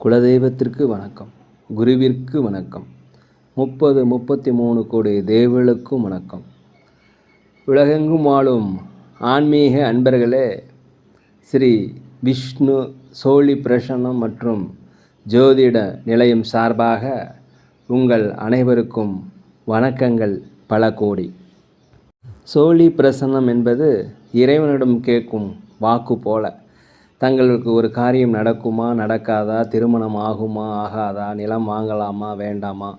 குலதெய்வத்திற்கு வணக்கம், குருவிற்கு வணக்கம், 33 கோடி தேவர்களுக்கும் வணக்கம். உலகெங்கும் வாழும் ஆன்மீக அன்பர்களே, ஸ்ரீ விஷ்ணு சோழி பிரசன்னம் மற்றும் ஜோதிட நிலையம் சார்பாக உங்கள் அனைவருக்கும் வணக்கங்கள் பல கோடி. சோழி பிரசன்னம் என்பது இறைவனிடம் கேட்கும் வாக்கு போல. தங்களுக்கு ஒரு காரியம் நடக்குமா நடக்காதா, திருமணம் ஆகுமா ஆகாதா, நிலம் வாங்கலாமா வேண்டாமா,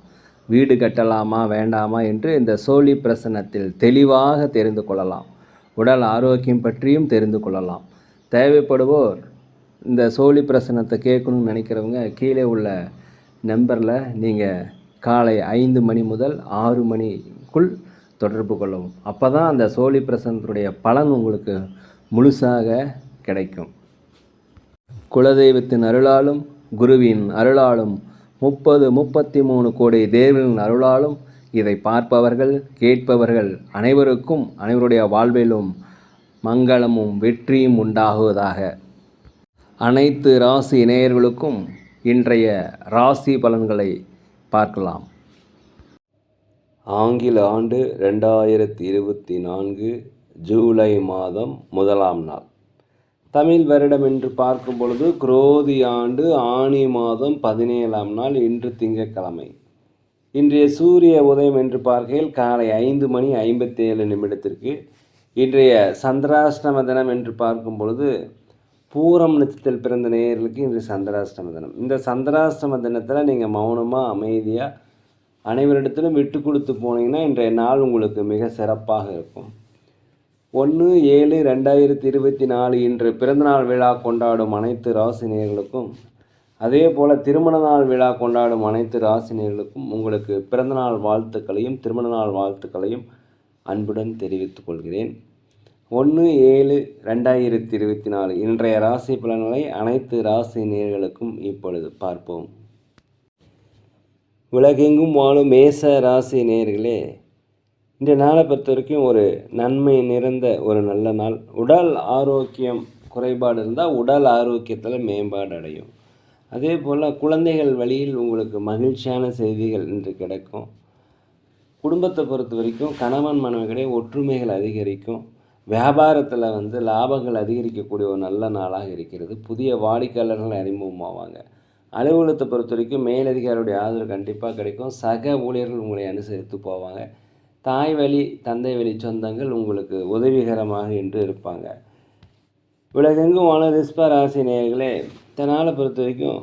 வீடு கட்டலாமா வேண்டாமா என்று இந்த சோழி பிரசன்னத்தில் தெளிவாக தெரிந்து கொள்ளலாம். உடல் ஆரோக்கியம் பற்றியும் தெரிந்து கொள்ளலாம். தேவைப்படுவோர் இந்த சோழி பிரசன்னத்தை கேட்கணும்னு நினைக்கிறவங்க கீழே உள்ள நம்பரில் நீங்கள் காலை 5 மணி முதல் 6 மணிக்குள் தொடர்பு கொள்ளவும். அப்போ தான் அந்த சோழி பிரசன்னத்துடைய பலன் உங்களுக்கு முழுசாக கிடைக்கும். குலதெய்வத்தின் அருளாலும் குருவின் அருளாலும் 33 கோடி தேவர்களின் அருளாலும் இதை பார்ப்பவர்கள் கேட்பவர்கள் அனைவருக்கும் அனைவருடைய வாழ்விலும் மங்களமும் வெற்றியும் உண்டாகுவதாக. அனைத்து ராசி நேயர்களுக்கும் இன்றைய ராசி பலன்களை பார்க்கலாம். ஆங்கில ஆண்டு 2024 ஜூலை மாதம் 1ஆம் நாள். தமிழ் வருடம் என்று பார்க்கும் பொழுது குரோதி ஆண்டு ஆனி மாதம் 17ஆம் நாள். இன்று திங்கட்கிழமை. இன்றைய சூரிய உதயம் என்று பார்க்கையில் காலை 5 மணி 57 நிமிடத்திற்கு. இன்றைய சந்திராஷ்டம தினம் என்று பார்க்கும் பொழுது பூரம் நட்சத்திரத்தில் பிறந்த நேயர்களுக்கு இன்று சந்திராஷ்டம தினம். இந்த சந்திராஷ்டம தினத்தில் நீங்கள் மௌனமாக அமைதியாக அனைவரிடத்திலும் விட்டு கொடுத்து போனீங்கன்னா இன்றைய நாள் உங்களுக்கு மிக சிறப்பாக இருக்கும். 1/7/2024 இன்று பிறந்தநாள் விழா கொண்டாடும் அனைத்து ராசினியர்களுக்கும், அதே போல் திருமண நாள் விழா கொண்டாடும் அனைத்து ராசினியர்களுக்கும் உங்களுக்கு பிறந்தநாள் வாழ்த்துக்களையும் திருமண நாள் வாழ்த்துக்களையும் அன்புடன் தெரிவித்துக் கொள்கிறேன். 1/7/2024 இன்றைய ராசி பலன்களை அனைத்து ராசி நேயர்களுக்கும் இப்பொழுது பார்ப்போம். உலகெங்கும் வாழும் மேச ராசி நேயர்களே, இந்த நாளை பொறுத்த வரைக்கும் ஒரு நன்மை நிறைந்த ஒரு நல்ல நாள். உடல் ஆரோக்கியம் குறைபாடு இருந்தால் உடல் ஆரோக்கியத்தில் மேம்பாடு அடையும். அதே போல் குழந்தைகள் வழியில் உங்களுக்கு மகிழ்ச்சியான செய்திகள் இன்று கிடைக்கும். குடும்பத்தை பொறுத்த வரைக்கும் கணவன் மனைவிகளிடையே ஒற்றுமைகள் அதிகரிக்கும். வியாபாரத்தில் லாபங்கள் அதிகரிக்கக்கூடிய ஒரு நல்ல நாளாக இருக்கிறது. புதிய வாடிக்கையாளர்கள் அறிமுகமாவாங்க. அலுவலகத்தை பொறுத்த வரைக்கும் மேலதிகாரியுடைய ஆதரவு கண்டிப்பாக கிடைக்கும். சக ஊழியர்கள் உங்களை அனுசரித்து போவாங்க. தாய் வழி தந்தை வழி சொந்தங்கள் உங்களுக்கு உதவிகரமாக என்று இருப்பாங்க. உலகெங்கும் வாழ ரிஷப ராசி நேயர்களே, இதனால் பொறுத்த வரைக்கும்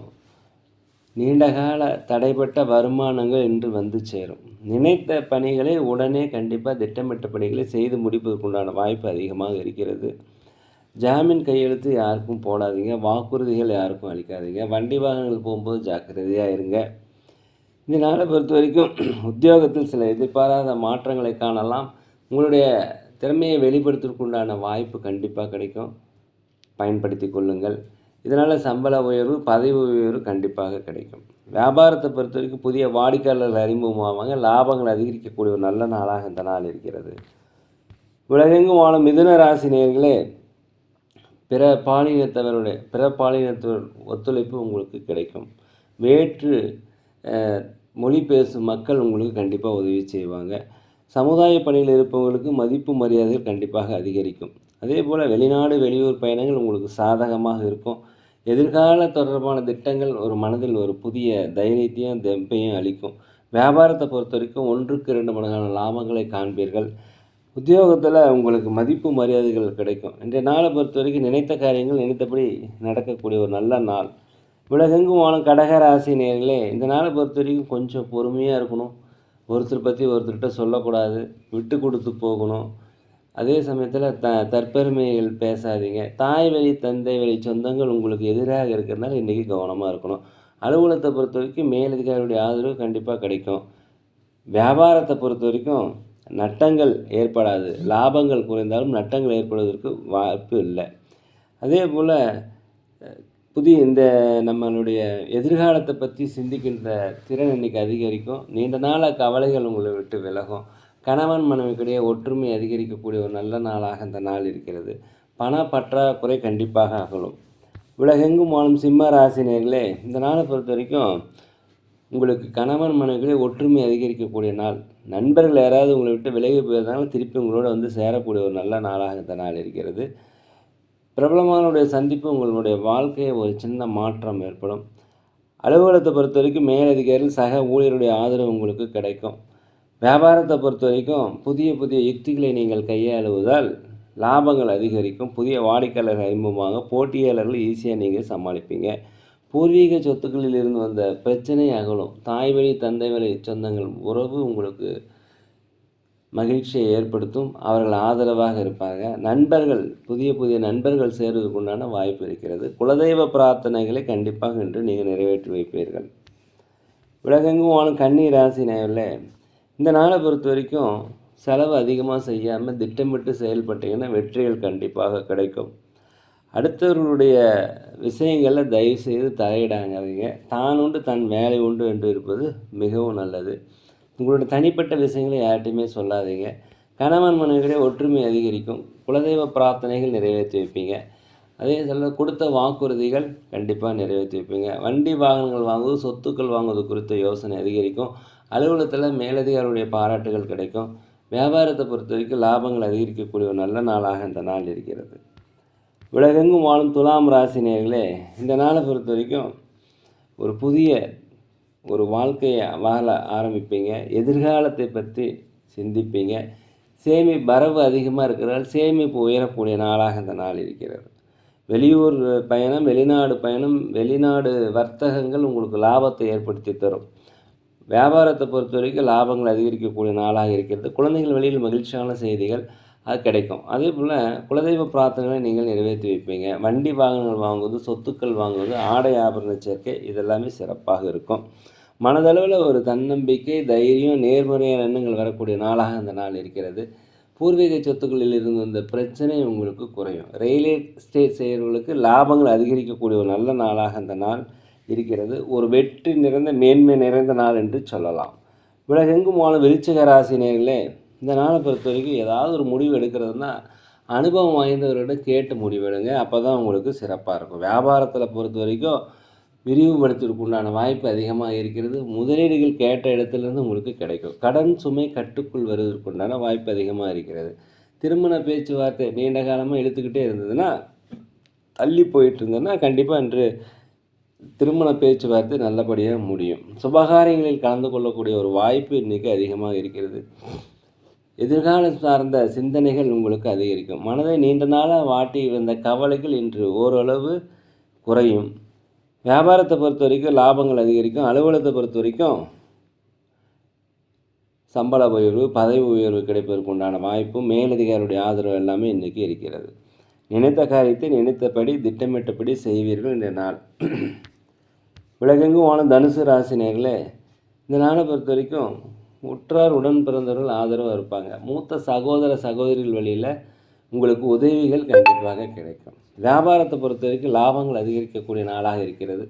நீண்டகால தடைப்பட்ட வருமானங்கள் இன்று வந்து சேரும். நினைத்த பணிகளை உடனே கண்டிப்பாக திட்டமிட்ட பணிகளை செய்து முடிப்பதற்குண்டான வாய்ப்பு அதிகமாக இருக்கிறது. ஜாமீன் கையெழுத்து யாருக்கும் போடாதீங்க. வாக்குறுதிகள் யாருக்கும் அளிக்காதீங்க. வண்டி வாகனங்கள் போகும்போது ஜாக்கிரதையாக இருங்க. இந்த நாளை பொறுத்த வரைக்கும் உத்தியோகத்தில் சில எதிர்பாராத மாற்றங்களை காணலாம். உங்களுடைய திறமையை வெளிப்படுத்துவதற்குண்டான வாய்ப்பு கண்டிப்பாக கிடைக்கும். பயன்படுத்தி கொள்ளுங்கள். இதனால் சம்பள உயர்வு பதவி உயர்வு கண்டிப்பாக கிடைக்கும். வியாபாரத்தை பொறுத்த வரைக்கும் புதிய வாடிக்கையாளர்கள் அறிமுகமாவாங்க. லாபங்கள் அதிகரிக்கக்கூடிய ஒரு நல்ல நாளாக இந்த நாள் இருக்கிறது. உலகெங்கும் வாழும் மிதுன ராசி நேயர்களே, பிற பாலினத்தவர் ஒத்துழைப்பு உங்களுக்கு கிடைக்கும். வேற்று மொழி பேசும் மக்கள் உங்களுக்கு கண்டிப்பாக உதவி செய்வாங்க. சமுதாய பணியில் இருப்பவங்களுக்கு மதிப்பு மரியாதைகள் கண்டிப்பாக அதிகரிக்கும். அதே போல் வெளிநாடு வெளியூர் பயணங்கள் உங்களுக்கு சாதகமாக இருக்கும். எதிர்கால தொடர்பான திட்டங்கள் ஒரு மனதில் ஒரு புதிய தைரியத்தையும் தெம்பையும் அளிக்கும். வியாபாரத்தை பொறுத்த வரைக்கும் 1க்கு 2 மடங்கான லாபங்களை காண்பீர்கள். உத்தியோகத்தில் உங்களுக்கு மதிப்பு மரியாதைகள் கிடைக்கும். இன்றைய நாளை பொறுத்த வரைக்கும் நினைத்த காரியங்கள் நினைத்தபடி நடக்கக்கூடிய ஒரு நல்ல நாள். உலகெங்கும் வாழும் கடகராசி நேயர்களே, இந்த நாளை பொறுத்த வரைக்கும் கொஞ்சம் பொறுமையாக இருக்கணும். ஒருத்தர் பற்றி ஒருத்தர்கிட்ட சொல்லக்கூடாது. விட்டு கொடுத்து போகணும். அதே சமயத்தில் தற்பெருமைகள் பேசாதீங்க. தாய் வழி தந்தை வழி சொந்தங்கள் உங்களுக்கு எதிராக இருக்கிறதுனால இன்றைக்கி கவனமாக இருக்கணும். அலுவலகத்தை பொறுத்த வரைக்கும் மேலதிகாரியுடைய ஆதரவு கண்டிப்பாக கிடைக்கும். வியாபாரத்தை பொறுத்த வரைக்கும் நட்டங்கள் ஏற்படாது. லாபங்கள் குறைந்தாலும் நட்டங்கள் ஏற்படுவதற்கு வாய்ப்பு இல்லை. அதே போல் இந்த நம்மளுடைய எதிர்காலத்தை பற்றி சிந்திக்கின்ற திறன் இன்றைக்கி அதிகரிக்கும். நீண்ட நாள கவலைகள் உங்களை விட்டு விலகும். கணவன் மனைவிக்கிடையே ஒற்றுமை அதிகரிக்கக்கூடிய ஒரு நல்ல நாளாக இந்த நாள் இருக்கிறது. பண பற்றாக்குறை கண்டிப்பாக அகலும். உலகெங்கும் வாழும் சிம்ம ராசினியர்களே, இந்த நாளை பொறுத்த வரைக்கும் உங்களுக்கு கணவன் மனைவிகளே ஒற்றுமை அதிகரிக்கக்கூடிய நாள். நண்பர்கள் யாராவது உங்களை விட்டு விலகி போயிருந்தாலும் திருப்பி உங்களோட வந்து சேரக்கூடிய ஒரு நல்ல நாளாக இந்த நாள் இருக்கிறது. பிரபலமானவருடைய சந்திப்பு உங்களுடைய வாழ்க்கையை ஒரு சின்ன மாற்றம் ஏற்படும். அலுவலகத்தை பொறுத்த வரைக்கும் மேலதிகாரிகள் சக ஊழியருடைய ஆதரவு உங்களுக்கு கிடைக்கும். வியாபாரத்தை பொறுத்த வரைக்கும் புதிய புதிய யுக்திகளை நீங்கள் கையாளுவதால் லாபங்கள் அதிகரிக்கும். புதிய வாடிக்கையாளர்கள் அறிமுகமாக போட்டியாளர்கள் ஈஸியாக நீங்கள் சமாளிப்பீங்க. பூர்வீக சொத்துக்களில் இருந்து வந்த பிரச்சனை அகலும். தாய் வழி தந்தை வழி சொந்தங்கள் உறவு உங்களுக்கு மகிழ்ச்சியை ஏற்படுத்தும். அவர்கள் ஆதரவாக இருப்பாங்க. நண்பர்கள் புதிய புதிய நண்பர்கள் சேர்வதற்கு உண்டான வாய்ப்பு இருக்கிறது. குலதெய்வ பிரார்த்தனைகளை கண்டிப்பாக இன்று நீங்கள் நிறைவேற்றி வைப்பீர்கள். உலகெங்கும் வாழும் கன்னி ராசி நேயர்களே, இந்த நாளை பொறுத்த வரைக்கும் செலவு அதிகமாக செய்யாமல் திட்டமிட்டு செயல்பட்டீங்கன்னா வெற்றிகள் கண்டிப்பாக கிடைக்கும். அடுத்தவர்களுடைய விஷயங்களில் தயவுசெய்து தலையிடாங்காதீங்க. தான் உண்டு தன் வேலை உண்டு என்று இருப்பது மிகவும் நல்லது. உங்களுடைய தனிப்பட்ட விஷயங்களை யார்கிட்டையுமே சொல்லாதீங்க. கணவன் மனைவியிடையே ஒற்றுமை அதிகரிக்கும். குலதெய்வ பிரார்த்தனைகள் நிறைவேற்றி வைப்பீங்க. அதே கொடுத்த வாக்குறுதிகள் கண்டிப்பாக நிறைவேற்றி வைப்பீங்க. வண்டி வாகனங்கள் வாங்குவது, சொத்துக்கள் வாங்குவது குறித்த யோசனை அதிகரிக்கும். அலுவலகத்தில் மேலதிகாரிகளுடைய பாராட்டுகள் கிடைக்கும். வியாபாரத்தை பொறுத்த வரைக்கும் லாபங்கள் அதிகரிக்கக்கூடிய ஒரு நல்ல நாளாக இந்த நாள் இருக்கிறது. உலகெங்கும் வாழும் துலாம் ராசினியர்களே, இந்த நாளை பொறுத்த வரைக்கும் ஒரு புதிய ஒரு வாழ்க்கையை வாழ ஆரம்பிப்பீங்க. எதிர்காலத்தை பற்றி சிந்திப்பீங்க. வரவு அதிகமாக இருக்கிறதால் சேமிப்பு உயரக்கூடிய நாளாக இந்த நாள் இருக்கிறது. வெளியூர் பயணம், வெளிநாடு பயணம், வெளிநாடு வர்த்தகங்கள் உங்களுக்கு லாபத்தை ஏற்படுத்தி தரும். வியாபாரத்தை பொறுத்த வரைக்கும் லாபங்கள் அதிகரிக்கக்கூடிய நாளாக இருக்கிறது. குழந்தைகள் வெளியில் மகிழ்ச்சியான செய்திகள் அது கிடைக்கும். அதே போல் குலதெய்வ பிரார்த்தனைகளை நீங்கள் நிறைவேற்றி வைப்பீங்க. வண்டி வாகனங்கள் வாங்குவது, சொத்துக்கள் வாங்குவது, ஆடை ஆபரண சேர்க்கை இதெல்லாமே சிறப்பாக இருக்கும். மனதளவில் ஒரு தன்னம்பிக்கை, தைரியம், நேர்மறையான எண்ணங்கள் வரக்கூடிய நாளாக அந்த நாள் இருக்கிறது. பூர்வீக சொத்துக்களில் இருந்து வந்த பிரச்சனை உங்களுக்கு குறையும். ரியல் எஸ்டேட் செய்கிறவர்களுக்கு லாபங்கள் அதிகரிக்கக்கூடிய ஒரு நல்ல நாளாக அந்த நாள் இருக்கிறது. ஒரு வெற்றி நிறைந்த மேன்மை நிறைந்த நாள் என்று சொல்லலாம். உலகெங்கும் வாழும் விருச்சிக ராசினியர்களே, இந்த நாளை பொறுத்த வரைக்கும் ஏதாவது ஒரு முடிவு எடுக்கிறதுனா அனுபவம் வாய்ந்தவர்களிடம் கேட்டு முடிவெடுங்க. அப்போ தான் உங்களுக்கு சிறப்பாக இருக்கும். வியாபாரத்தில் பொறுத்த வரைக்கும் விரிவுபடுத்துவதற்கு உண்டான வாய்ப்பு அதிகமாக இருக்கிறது. முதலீடுகள் கேட்ட இடத்துலேருந்து உங்களுக்கு கிடைக்கும். கடன் சுமை கட்டுக்குள் வருவதற்கு உண்டான வாய்ப்பு அதிகமாக இருக்கிறது. திருமண பேச்சுவார்த்தை நீண்ட காலமாக இழுத்துக்கிட்டே இருந்ததுன்னா, தள்ளி போயிட்டு இருந்ததுன்னா கண்டிப்பாக இன்று திருமண பேச்சுவார்த்தை நல்லபடியாக முடியும். சுபகாரியங்களில் கலந்து கொள்ளக்கூடிய ஒரு வாய்ப்பு இன்றைக்கி அதிகமாக இருக்கிறது. எதிர்காலம் சார்ந்த சிந்தனைகள் உங்களுக்கு அதிகரிக்கும். மனதை நீண்ட நாளாக வாட்டி வந்த கவலைகள் இன்று ஓரளவு குறையும். வியாபாரத்தை பொறுத்த வரைக்கும் லாபங்கள் அதிகரிக்கும். அலுவலகத்தை பொறுத்த வரைக்கும் சம்பள உயர்வு, பதவி உயர்வு கிடைப்பதற்கு உண்டான வாய்ப்பும் மேலதிகாரியுடைய ஆதரவு எல்லாமே இன்றைக்கி இருக்கிறது. நினைத்த காரியத்தை நினைத்தபடி திட்டமிட்டபடி செய்வீர்கள் இந்த நாள். உலகெங்கும் வாழும் தனுசு ராசினியர்களே, இந்த நாளை பொறுத்த வரைக்கும் உற்றார் உடன் பிறந்தவர்கள் ஆதரவாக இருப்பாங்க. மூத்த சகோதர சகோதரிகள் வழியில் உங்களுக்கு உதவிகள் கண்டிப்பாக கிடைக்கும். வியாபாரத்தை பொறுத்த வரைக்கும் லாபங்கள் அதிகரிக்கக்கூடிய நாளாக இருக்கிறது.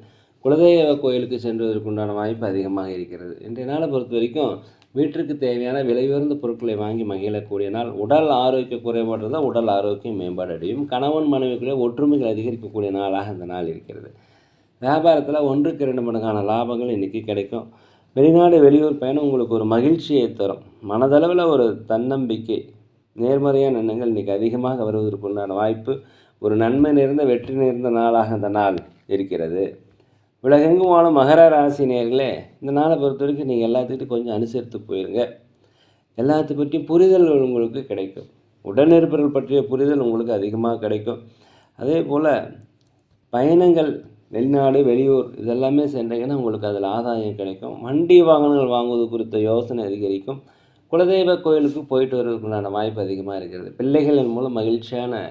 குலதெய்வ கோயிலுக்கு சென்றுவதற்குண்டான வாய்ப்பு அதிகமாக இருக்கிறது. இன்றைய நாளை பொறுத்த வரைக்கும் வீட்டிற்கு தேவையான விலை உயர்ந்த பொருட்களை வாங்கி மகிழக்கூடிய நாள். உடல் ஆரோக்கிய குறைபாடு இருந்தால் உடல் ஆரோக்கியம் மேம்பாடு அடையும். கணவன் மனைவிக்குள்ளே ஒற்றுமைகள் அதிகரிக்கக்கூடிய நாளாக இந்த நாள் இருக்கிறது. வியாபாரத்தில் 1க்கு 2 மடங்கான லாபங்கள் இன்றைக்கி கிடைக்கும். வெளிநாடு வெளியூர் பயணம் உங்களுக்கு ஒரு மகிழ்ச்சியை தரும். மனதளவில் ஒரு தன்னம்பிக்கை, நேர்மறையான எண்ணங்கள் இன்றைக்கி அதிகமாக வருவதற்குண்டான வாய்ப்பு, ஒரு நன்மை நிறைந்த வெற்றி நிறைந்த நாளாக இந்த நாள் இருக்கிறது. உலகெங்கும் வாழும் மகர ராசி நேயர்களே, இந்த நாளை பொறுத்த வரைக்கும் நீங்கள் எல்லாத்துக்கிட்டையும் கொஞ்சம் அனுசரித்து போயிருங்க. எல்லாத்தை பற்றியும் புரிதல் உங்களுக்கு கிடைக்கும். உடனிருப்பவர்கள் பற்றிய புரிதல் உங்களுக்கு அதிகமாக கிடைக்கும். அதே போல் பயணங்கள், வெளிநாடு வெளியூர் இதெல்லாமே சென்றீங்கன்னா உங்களுக்கு அதில் ஆதாயம் கிடைக்கும். வண்டி வாகனங்கள் வாங்குவது குறித்த யோசனை அதிகரிக்கும். குலதெய்வ கோயிலுக்கு போயிட்டு வருவதற்குண்டான வாய்ப்பு அதிகமாக இருக்கிறது. பிள்ளைகளின் மூலம் மகிழ்ச்சியான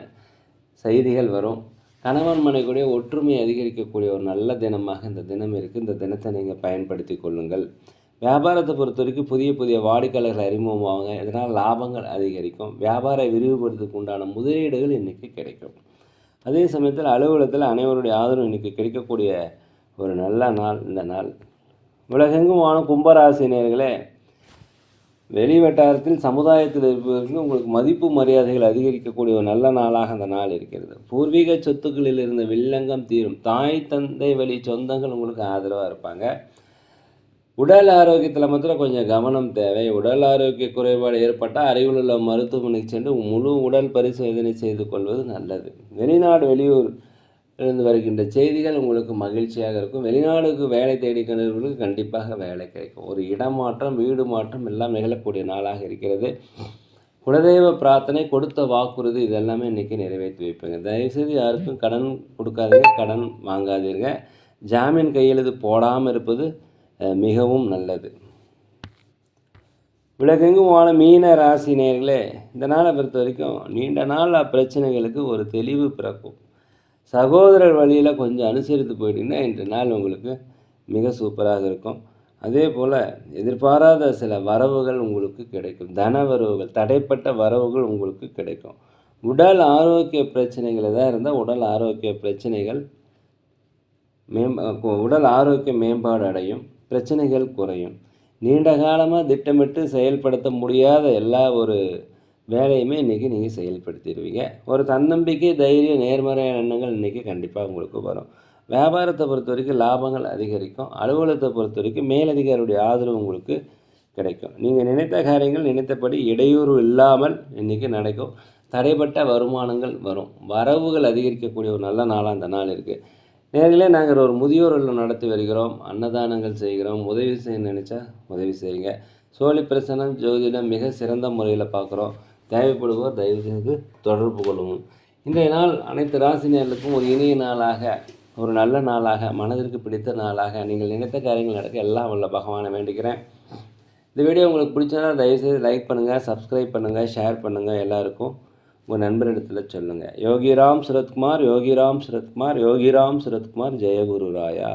செய்திகள் வரும். கணவன் மனைவியுடைய ஒற்றுமை அதிகரிக்கக்கூடிய ஒரு நல்ல தினமாக இந்த தினம் இருக்குது. இந்த தினத்தை நீங்கள் பயன்படுத்தி கொள்ளுங்கள். வியாபாரத்தை பொறுத்த வரைக்கும் புதிய புதிய வாடிக்கையாளர்கள் அறிமுகமாகுங்க. இதனால் லாபங்கள் அதிகரிக்கும். வியாபார விரிவுபடுத்துக்கு உண்டான முதலீடுகள் இன்றைக்கி கிடைக்கும். அதே சமயத்தில் அலுவலகத்தில் அனைவருடைய ஆதரவு இன்றைக்கி கிடைக்கக்கூடிய ஒரு நல்ல நாள் இந்த நாள். உலகெங்கும் வாழும் கும்பராசினியர்களே, வெளி வட்டாரத்தில் சமுதாயத்தில் இருப்பவர்களுக்கு உங்களுக்கு மதிப்பு மரியாதைகள் அதிகரிக்கக்கூடிய ஒரு நல்ல நாளாக அந்த நாள் இருக்கிறது. பூர்வீக சொத்துக்களில் இருந்த வில்லங்கம் தீரும். தாய் தந்தை வழி சொந்தங்கள் உங்களுக்கு ஆதரவாக இருப்பாங்க. உடல் ஆரோக்கியத்தில் மாத்திரம் கொஞ்சம் கவனம் தேவை. உடல் ஆரோக்கிய குறைபாடு ஏற்பட்டால் அருகில் உள்ள மருத்துவமனைக்கு சென்று முழு உடல் பரிசோதனை செய்து கொள்வது நல்லது. வெளிநாடு வெளியூர் இருந்து வருகின்ற செய்திகள் உங்களுக்கு மகிழ்ச்சியாக இருக்கும். வெளிநாடுக்கு வேலை தேடிக்கிறவர்களுக்கு கண்டிப்பாக வேலை கிடைக்கும். ஒரு இடமாற்றம், வீடு மாற்றம் எல்லாம் நிகழக்கூடிய நாளாக இருக்கிறது. குலதெய்வ பிரார்த்தனை, கொடுத்த வாக்குறுதி இதெல்லாமே இன்றைக்கி நிறைவேற்றி வைப்பேங்க. தயவுசெய்து யாருக்கும் கடன் கொடுக்காதீங்க, கடன் வாங்காதீங்க. ஜாமீன் கையெழுத்து போடாமல் இருப்பது மிகவும் நல்லது. உலகெங்கும் வாழ மீன ராசி நேயர்களே, இந்த நாளை பொறுத்த வரைக்கும் நீண்ட நாள் பிரச்சனைகளுக்கு ஒரு தெளிவு பிறக்கும். சகோதரர் வழியில் கொஞ்சம் அனுசரித்து போயிட்டீங்கன்னா இன்று நாள் உங்களுக்கு மிக சூப்பராக இருக்கும். அதே போல் எதிர்பாராத சில வரவுகள் உங்களுக்கு கிடைக்கும். தன வரவுகள், தடைப்பட்ட வரவுகள் உங்களுக்கு கிடைக்கும். உடல் ஆரோக்கிய பிரச்சனைகள் எதாவது இருந்தால் உடல் ஆரோக்கிய பிரச்சனைகள் உடல் ஆரோக்கிய மேம்பாடு அடையும். பிரச்சனைகள் குறையும். நீண்ட காலமாக திட்டமிட்டு செயல்படுத்த முடியாத எல்லா ஒரு வேலையுமே இன்றைக்கி நீங்கள் செயல்படுத்திடுவீங்க. ஒரு தன்னம்பிக்கை, தைரியம், நேர்மறையான எண்ணங்கள் இன்றைக்கி கண்டிப்பாக உங்களுக்கு வரும். வியாபாரத்தை பொறுத்த வரைக்கும் லாபங்கள் அதிகரிக்கும். அலுவலகத்தை பொறுத்த வரைக்கும் மேலதிகாரியுடைய ஆதரவு உங்களுக்கு கிடைக்கும். நீங்கள் நினைத்த காரியங்கள் நினைத்தபடி இடையூறு இல்லாமல் இன்றைக்கி நடக்கும். தடைப்பட்ட வருமானங்கள் வரும். வரவுகள் அதிகரிக்கக்கூடிய ஒரு நல்ல நாளாக அந்த நாள் இருக்குது. நேர்களே, நாங்கள் ஒரு முதியோர் இல்லம் நடத்தி வருகிறோம். அன்னதானங்கள் செய்கிறோம். உதவி செய்ய நினச்சா உதவி செய்யுங்க. சோழி பிரசனம், ஜோதிடம் மிக சிறந்த முறையில் பார்க்குறோம். தேவைப்படுவோர் தயவுசெய்து தொடர்பு கொள்ளவும். இன்றைய நாள் அனைத்து ராசினியர்களுக்கும் ஒரு இனிய நாளாக, ஒரு நல்ல நாளாக, மனதிற்கு பிடித்த நாளாக, நீங்கள் நினைத்த காரியங்கள் நடக்க எல்லாம் வல்ல பகவானை வேண்டிக்கிறேன். இந்த வீடியோ உங்களுக்கு பிடிச்சதா தயவுசெய்து லைக் பண்ணுங்கள், சப்ஸ்கிரைப் பண்ணுங்கள், ஷேர் பண்ணுங்கள். எல்லாருக்கும் உங்கள் நண்பரிடத்தில் சொல்லுங்கள். யோகிராம் சுரத்குமார், யோகிராம் சுரத்குமார், யோகிராம் சுரத்குமார். ஜெயகுரு ராயா.